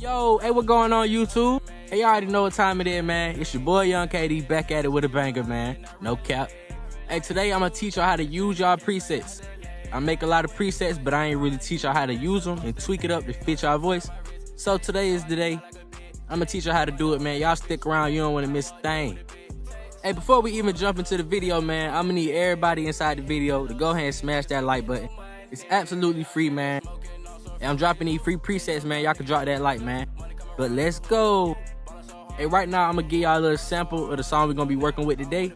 Yo, hey, what going on, YouTube? Hey, you already know what time it is, man. It's your boy, Young KD, back at it with a banger, man. No cap. Hey, today I'm gonna teach y'all how to use y'all presets. I make a lot of presets, but I ain't really teach y'all how to use them and tweak it up to fit y'all voice. So today is the day. I'm gonna teach y'all how to do it, man. Y'all stick around, you don't wanna miss a thing. Hey, before we even jump into the video, man, I'm gonna need everybody inside the video to go ahead and smash that like button. It's absolutely free, man. And I'm dropping these free presets, man. Y'all can drop that like, man. But let's go. Hey, right now, I'm gonna give y'all a little sample of the song we're gonna be working with today.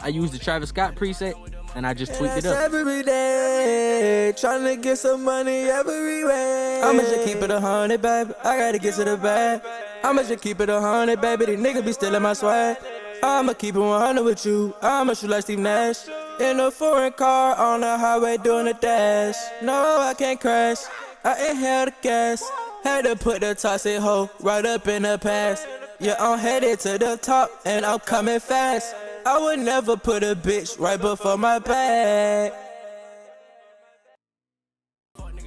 I used the Travis Scott preset, and I just tweaked it up. Every day, trying to get some money everywhere. I'ma just keep it 100, baby. I gotta get to the bag. I'ma just keep it 100, baby. These niggas be stealing my swag. I'ma keep it 100 with you. I'ma shoot like Steve Nash. In a foreign car on the highway doing a dash. No, I can't crash. I inhale the gas. Had to put the toxic hoe right up in the past. Yeah, I'm headed to the top and I'm coming fast. I would never put a bitch right before my bag.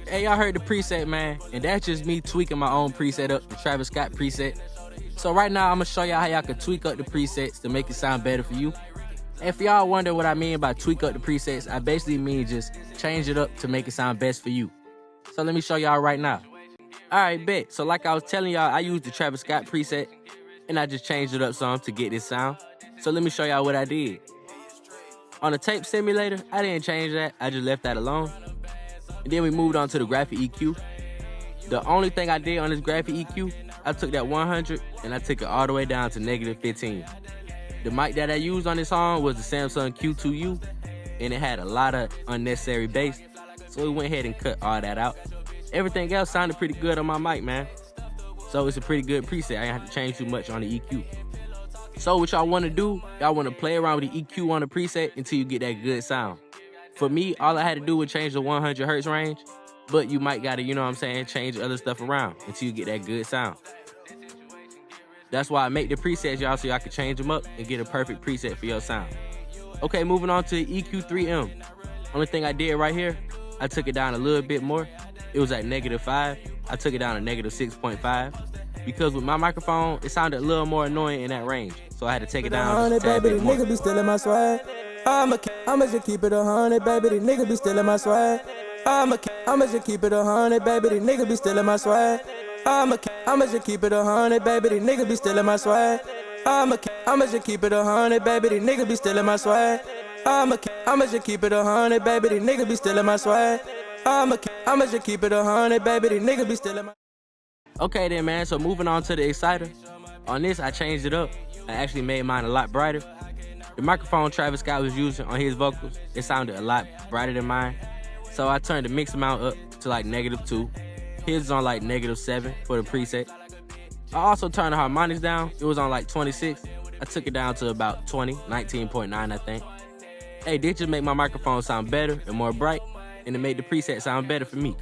Hey, y'all heard the preset, man. And that's just me tweaking my own preset up, the Travis Scott preset. So right now, I'm gonna show y'all how y'all can tweak up the presets to make it sound better for you. And if y'all wonder what I mean by tweak up the presets, I basically mean just change it up to make it sound best for you. So let me show y'all right now. Alright, bet. So like I was telling y'all, I used the Travis Scott preset and I just changed it up some to get this sound. So let me show y'all what I did. On the tape simulator, I didn't change that. I just left that alone. And then we moved on to the graphic EQ. The only thing I did on this graphic EQ, I took that 100 and I took it all the way down to -15. The mic that I used on this song was the Samsung Q2U, and it had a lot of unnecessary bass. So we went ahead and cut all that out. Everything else sounded pretty good on my mic, man. So it's a pretty good preset. I didn't have to change too much on the EQ. So what y'all want to do, y'all want to play around with the EQ on the preset until you get that good sound. For me, all I had to do was change the 100 hertz range, but you might gotta, you know what I'm saying, change other stuff around until you get that good sound. That's why I make the presets, y'all, so y'all can change them up and get a perfect preset for your sound. Okay, moving on to EQ3M. Only thing I did right here, I took it down a little bit more. It was at -5. I took it down to -6.5. Because with my microphone, it sounded a little more annoying in that range. So I had to take it down just a tad bit more. Niggas be stealing my swag. I'ma just keep it 100, baby. These niggas be stealing my swag. I'ma just keep it 100, baby. These niggas be stealing my swag. I'ma just keep it 100, baby. These niggas be stealing my swag. I'ma just keep it 100, baby. These niggas be stealing my swag. I'ma just keep it 100, baby. These niggas be stealing my swag. I'ma just keep it 100, baby. These niggas be stealing my. Okay then, man, so moving on to the exciter. On this, I changed it up. I actually made mine a lot brighter. The microphone Travis Scott was using on his vocals, it sounded a lot brighter than mine. So I turned the mix amount up to like -2. His is on like -7 for the preset. I also turned the harmonics down. It was on like 26. I took it down to about 20, 19.9, I think. Hey, this just make my microphone sound better and more bright, and it made the preset sound better for me.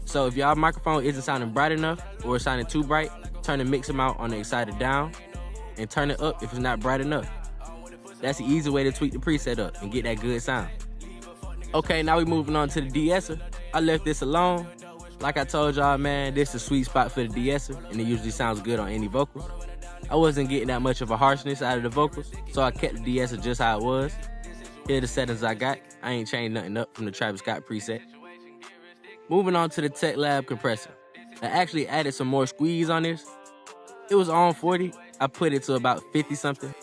So if y'all microphone isn't sounding bright enough or it's sounding too bright, turn the mix amount on the exciter down and turn it up if it's not bright enough. That's the easy way to tweak the preset up and get that good sound. Okay, now we moving on to the de-esser. I left this alone. Like I told y'all, man, this is a sweet spot for the de-esser, and it usually sounds good on any vocals. I wasn't getting that much of a harshness out of the vocals, so I kept the de-esser just how it was. Here are the settings I got. I ain't changed nothing up from the Travis Scott preset. Moving on to the Tech Lab compressor. I actually added some more squeeze on this. It was on 40. I put it to about 50 something.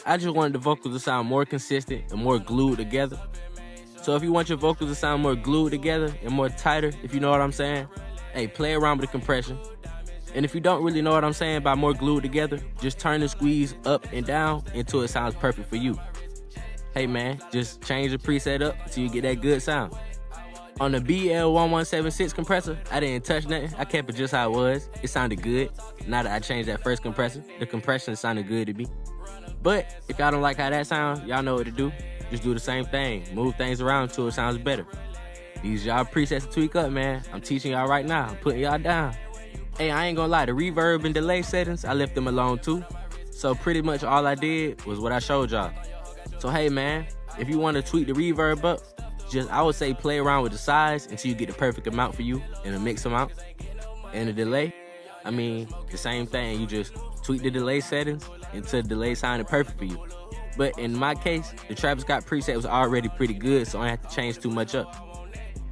I just wanted the vocals to sound more consistent and more glued together. So if you want your vocals to sound more glued together and more tighter, if you know what I'm saying, hey, play around with the compression. And if you don't really know what I'm saying by more glued together, just turn the squeeze up and down until it sounds perfect for you. Hey man, just change the preset up until you get that good sound. On the BL1176 compressor, I didn't touch nothing. I kept it just how it was. It sounded good. Now that I changed that first compressor, the compression sounded good to me. But if y'all don't like how that sounds, y'all know what to do. Just do the same thing. Move things around until it sounds better. These y'all presets to tweak up, man. I'm teaching y'all right now. I'm putting y'all down. Hey, I ain't gonna lie. The reverb and delay settings, I left them alone too. So pretty much all I did was what I showed y'all. So hey, man, if you want to tweak the reverb up, I would say play around with the size until you get the perfect amount for you and the mix amount. And the delay, I mean, the same thing. You just tweak the delay settings until the delay sounded perfect for you. But in my case, the Travis Scott preset was already pretty good, so I didn't have to change too much up.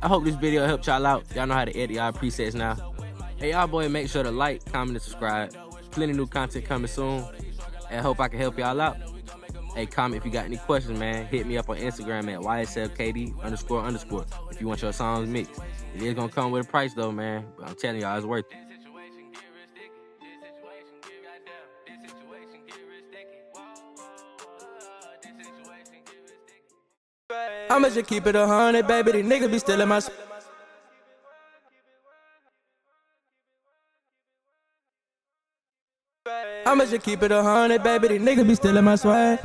I hope this video helped y'all out. Y'all know how to edit y'all presets now. Hey, y'all boy, make sure to like, comment, and subscribe. Plenty new content coming soon. And I hope I can help y'all out. Hey, comment if you got any questions, man. Hit me up on Instagram at YSLKD__ if you want your songs mixed. It is gonna come with a price though, man. But I'm telling y'all, it's worth it. I'ma just keep it 100, baby. These niggas be stealing my. I'ma just keep it 100, baby. These niggas be stealing my swag.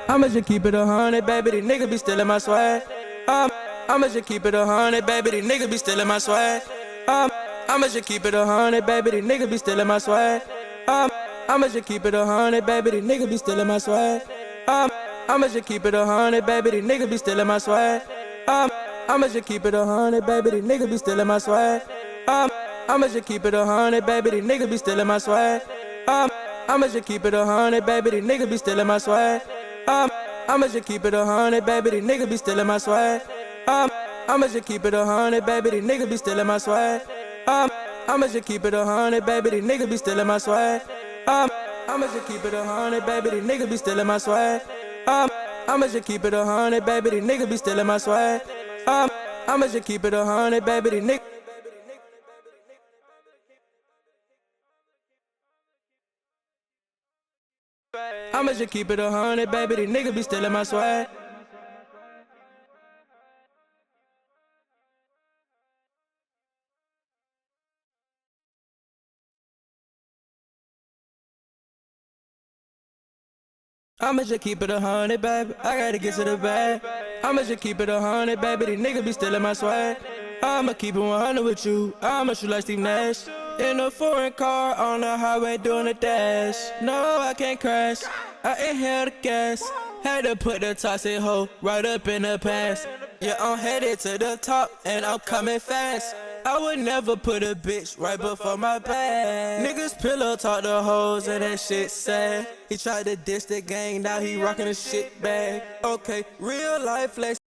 I'ma just keep it 100, baby. These niggas be stealing my swag. I'ma just keep it 100, baby. These niggas be stealing my swag. I'ma just keep it 100, baby. These niggas be stealing my swag. I'ma just keep it 100, baby. These niggas be stealing my swag. I'ma just keep it 100, baby. These niggas be stealing my swag. I'ma just keep it 100, baby. These niggas be stealing my swag. I'ma just keep it 100, baby. These niggas be stealing my swag. I'ma just keep it 100, baby. These niggas be stealing my swag. I'ma just keep it 100, baby. These niggas be stealing my swag. I'ma just keep it 100, baby. These niggas be stealing my swag. I'ma just keep it 100, baby. These niggas be stealing my swag. I'ma just keep it 100, baby. These niggas be stealing my swag. I'ma just keep it 100, baby. These niggas be stealing my swag. I'ma just keep it 100, baby. These niggas. I'ma just keep it 100, baby. These niggas be stealing my swag. I'ma just keep it 100, baby. I gotta get to the bag. I'ma just keep it 100, baby. These niggas be stealing my swag. I'ma keep it 100 with you. I'ma shoot like Steve Nash. In a foreign car on the highway doing a dash. No, I can't crash. I inhale the gas. Had to put the toxic hoe right up in the past. Yeah, I'm headed to the top and I'm coming fast. I would never put a bitch right before my back. Niggas pillow talk the hoes and that shit sad. He tried to diss the gang, now he rockin' a shit bag. Okay, real life flex.